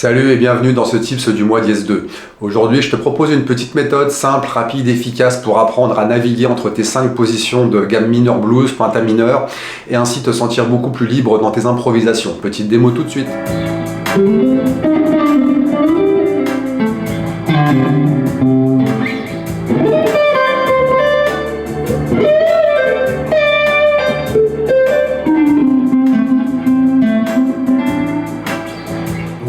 Salut et bienvenue dans ce tips du mois dièse 2. Aujourd'hui, je te propose une petite méthode simple, rapide, efficace pour apprendre à naviguer entre tes 5 positions de gamme mineure blues, penta mineur et ainsi te sentir beaucoup plus libre dans tes improvisations. Petite démo tout de suite.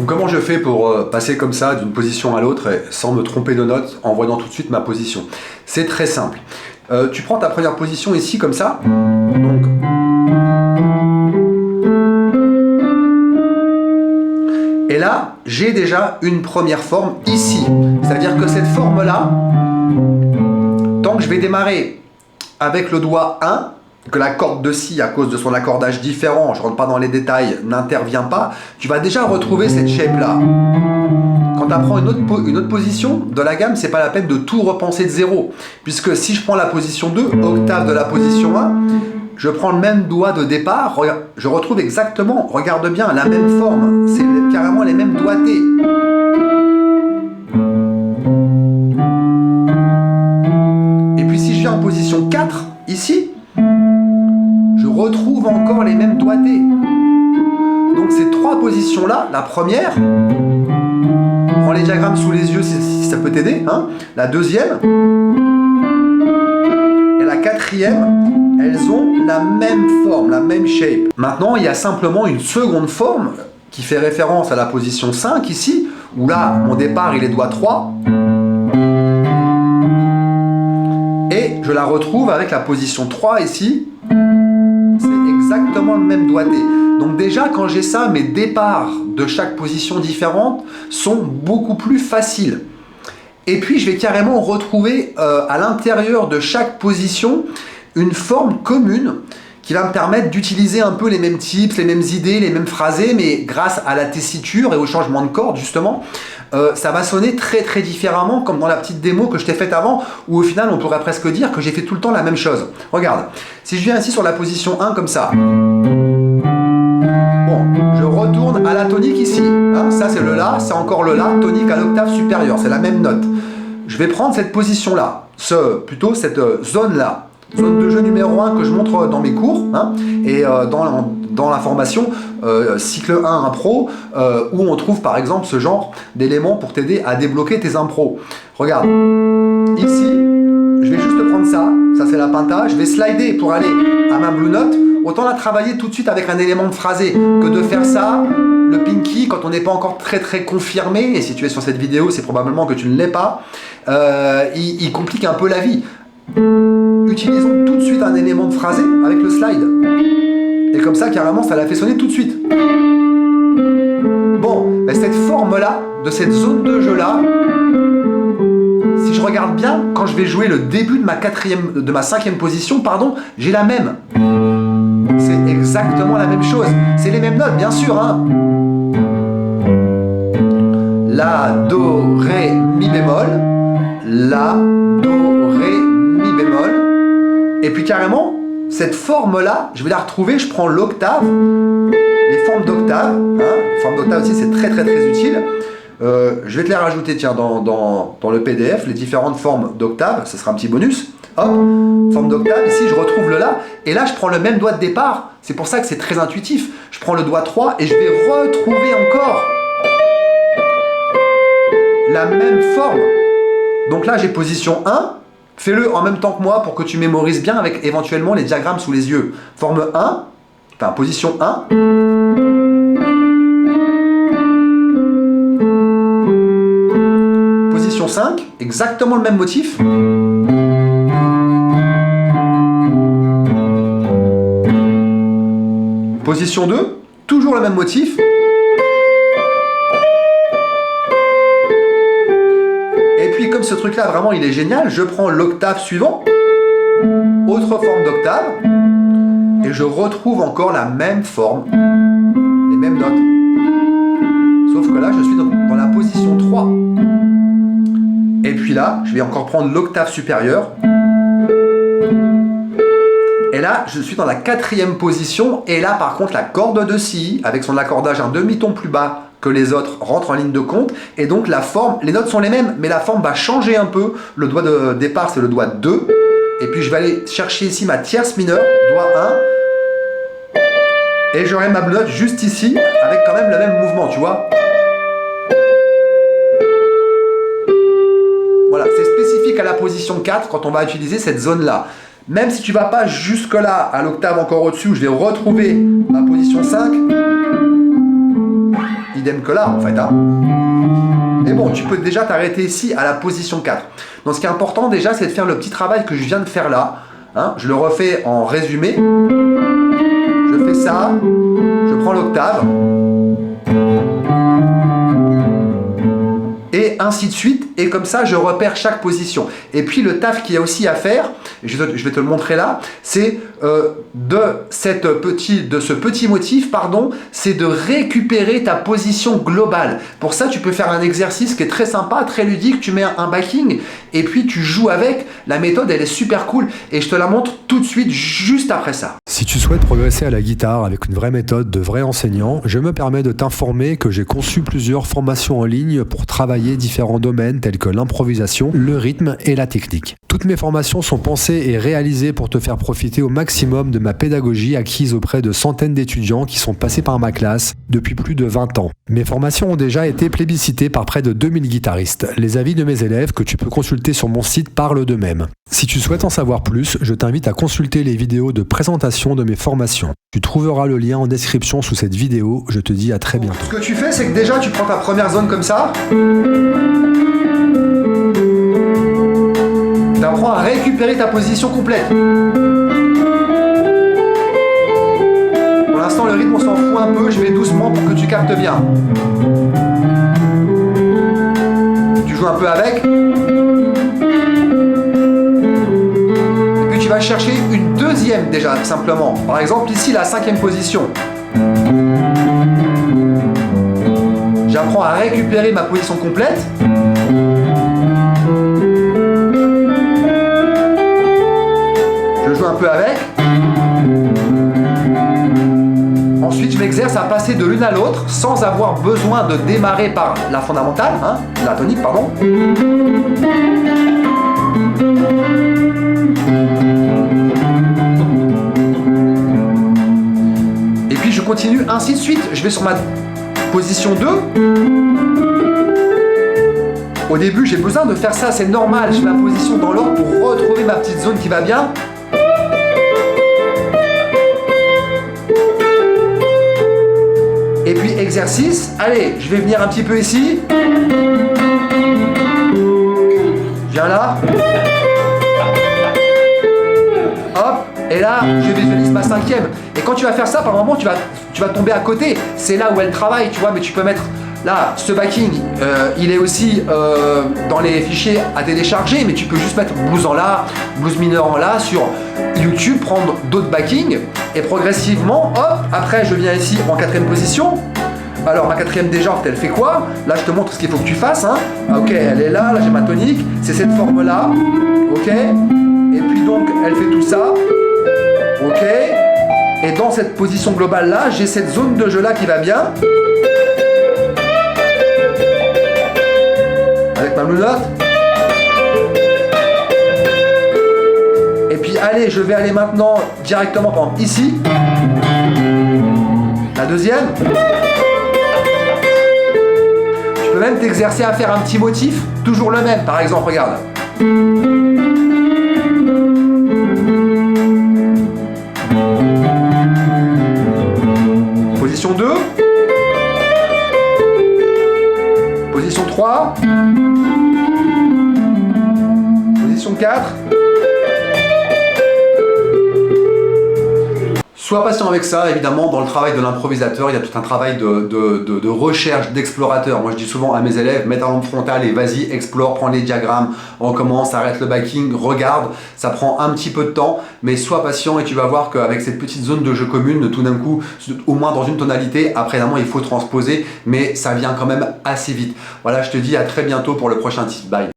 Comment je fais pour passer comme ça d'une position à l'autre sans me tromper de note en voyant tout de suite ma position? C'est très simple. Tu prends ta première position ici comme ça. Donc, et là, j'ai déjà une première forme ici. C'est-à-dire que cette forme-là, tant que je vais démarrer avec le doigt 1, que la corde de Si, à cause de son accordage différent, je ne rentre pas dans les détails, n'intervient pas, tu vas déjà retrouver cette shape-là. Quand tu apprends une autre position de la gamme, c'est pas la peine de tout repenser de zéro. Puisque si je prends la position 2, octave de la position 1, je prends le même doigt de départ, je retrouve exactement, regarde bien, la même forme. C'est carrément les mêmes doigtés. Et puis si je viens en position 4, ici, je retrouve encore les mêmes doigtés. Donc ces trois positions-là, la première, prends les diagrammes sous les yeux si ça peut t'aider, hein. La deuxième et la quatrième, elles ont la même forme, la même shape. Maintenant, il y a simplement une seconde forme qui fait référence à la position 5 ici, où là, mon départ, il est doigt 3. Et je la retrouve avec la position 3 ici. C'est exactement le même doigté. Donc déjà, quand j'ai ça, mes départs de chaque position différente sont beaucoup plus faciles. Et puis, je vais carrément retrouver à l'intérieur de chaque position une forme commune qui va me permettre d'utiliser un peu les mêmes tips, les mêmes idées, les mêmes phrasés, mais grâce à la tessiture et au changement de corde, justement, ça va sonner très très différemment, comme dans la petite démo que je t'ai faite avant, où au final, on pourrait presque dire que j'ai fait tout le temps la même chose. Regarde, si je viens ici sur la position 1 comme ça, bon, je retourne à la tonique ici, hein, ça c'est le La, c'est encore le La, tonique à l'octave supérieure, c'est la même note. Je vais prendre cette position-là, plutôt cette zone-là, zone de jeu numéro 1 que je montre dans mes cours, hein, et dans la formation cycle 1 impro, où on trouve par exemple ce genre d'éléments pour t'aider à débloquer tes impros. Regarde, ici, je vais juste prendre ça c'est la penta, je vais slider pour aller à ma blue note, autant la travailler tout de suite avec un élément de phrasé que de faire ça, le pinky, quand on n'est pas encore très très confirmé, et si tu es sur cette vidéo, c'est probablement que tu ne l'es pas, il complique un peu la vie. Utilisons tout de suite un élément de phrasé avec le slide. Et comme ça, carrément, ça l'a fait sonner tout de suite. Bon, ben cette forme-là, de cette zone de jeu-là, si je regarde bien, quand je vais jouer le début de ma cinquième position, pardon, j'ai la même. C'est exactement la même chose. C'est les mêmes notes, bien sûr, hein. La, Do, Ré, Mi bémol. La, Do, Ré, Mi bémol. Et puis carrément, cette forme-là, je vais la retrouver, je prends l'octave, les formes d'octave, hein, les formes d'octave aussi c'est très très très utile. Je vais te les rajouter, tiens, dans le PDF, les différentes formes d'octave, ce sera un petit bonus. Hop, forme d'octave, ici je retrouve le La, et là je prends le même doigt de départ, c'est pour ça que c'est très intuitif. Je prends le doigt 3 et je vais retrouver encore la même forme. Donc là j'ai position 1, fais-le en même temps que moi pour que tu mémorises bien avec éventuellement les diagrammes sous les yeux. Forme 1, enfin position 1. Position 5, exactement le même motif. Position 2, toujours le même motif. Et puis comme ce truc là vraiment il est génial, je prends l'octave suivant, autre forme d'octave, et je retrouve encore la même forme, les mêmes notes. Sauf que là je suis dans la position 3. Et puis là, je vais encore prendre l'octave supérieure. Et là, je suis dans la 4e position. Et là, par contre, la corde de Si, avec son accordage un demi-ton plus bas que les autres rentrent en ligne de compte, et donc la forme, les notes sont les mêmes, mais la forme va changer un peu. Le doigt de départ, c'est le doigt 2, et puis je vais aller chercher ici ma tierce mineure, doigt 1, et j'aurai ma blue note juste ici, avec quand même le même mouvement, tu vois. Voilà, c'est spécifique à la position 4 quand on va utiliser cette zone-là. Même si tu ne vas pas jusque-là, à l'octave encore au-dessus, où je vais retrouver ma position 5, idem que là, en fait. Hein. Mais bon, tu peux déjà t'arrêter ici à la position 4. Donc ce qui est important déjà, c'est de faire le petit travail que je viens de faire là. Hein. Je le refais en résumé. Je fais ça, je prends l'octave. Et ainsi de suite, et comme ça je repère chaque position. Et puis le taf qu'il y a aussi à faire, je vais te le montrer là, c'est de ce petit motif, c'est de récupérer ta position globale. Pour ça, tu peux faire un exercice qui est très sympa, très ludique, tu mets un backing, et puis tu joues avec. La méthode, elle est super cool, et je te la montre tout de suite, juste après ça. Si tu souhaites progresser à la guitare avec une vraie méthode de vrai enseignant, je me permets de t'informer que j'ai conçu plusieurs formations en ligne pour travailler différents domaines tels que l'improvisation, le rythme et la technique. Toutes mes formations sont pensées et réalisées pour te faire profiter au maximum de ma pédagogie acquise auprès de centaines d'étudiants qui sont passés par ma classe depuis plus de 20 ans. Mes formations ont déjà été plébiscitées par près de 2000 guitaristes. Les avis de mes élèves que tu peux consulter sur mon site parlent d'eux-mêmes. Si tu souhaites en savoir plus, je t'invite à consulter les vidéos de présentation de mes formations. Tu trouveras le lien en description sous cette vidéo. Je te dis à très bientôt. Ce que tu fais, c'est que déjà tu prends ta première zone comme ça. Tu apprends à récupérer ta position complète. Pour l'instant, le rythme, on s'en fout un peu. Je vais doucement pour que tu captes bien. Tu joues un peu avec. Et puis tu vas chercher une deuxième déjà, simplement. Par exemple, ici, la 5e position. J'apprends à récupérer ma position complète. Je joue un peu avec. Ensuite, je m'exerce à passer de l'une à l'autre sans avoir besoin de démarrer par la fondamentale, la tonique, pardon. Et puis je continue ainsi de suite. Je vais sur ma position 2. Au début, j'ai besoin de faire ça, c'est normal. Je fais ma position dans l'ordre pour retrouver ma petite zone qui va bien. Et puis exercice, allez, je vais venir un petit peu ici. Je viens là. Hop, et là, je visualise ma 5e. Et quand tu vas faire ça, par moment, tu vas tomber à côté. C'est là où elle travaille, tu vois, mais tu peux mettre... Là, ce backing, il est aussi dans les fichiers à télécharger, mais tu peux juste mettre blues en la, blues mineur en la sur YouTube, prendre d'autres backings, et progressivement, hop, après je viens ici en 4e position. Alors ma 4e déjà, elle fait quoi? Là je te montre ce qu'il faut que tu fasses. Ok, elle est là, j'ai ma tonique, c'est cette forme-là, ok. Et puis donc, elle fait tout ça, ok. Et dans cette position globale-là, j'ai cette zone de jeu-là qui va bien. Avec ma blue note. Et puis allez, je vais aller maintenant directement par exemple ici. La 2e. Tu peux même t'exercer à faire un petit motif, toujours le même, par exemple, regarde. Position 2. Position 3. Position 4. Sois patient avec ça, évidemment, dans le travail de l'improvisateur, il y a tout un travail de recherche, d'explorateur. Moi, je dis souvent à mes élèves, mets ta lampe frontale et vas-y, explore, prends les diagrammes, on commence, arrête le backing, regarde. Ça prend un petit peu de temps, mais sois patient et tu vas voir qu'avec cette petite zone de jeu commune, tout d'un coup, au moins dans une tonalité, après, évidemment, il faut transposer, mais ça vient quand même assez vite. Voilà, je te dis à très bientôt pour le prochain tip. Bye.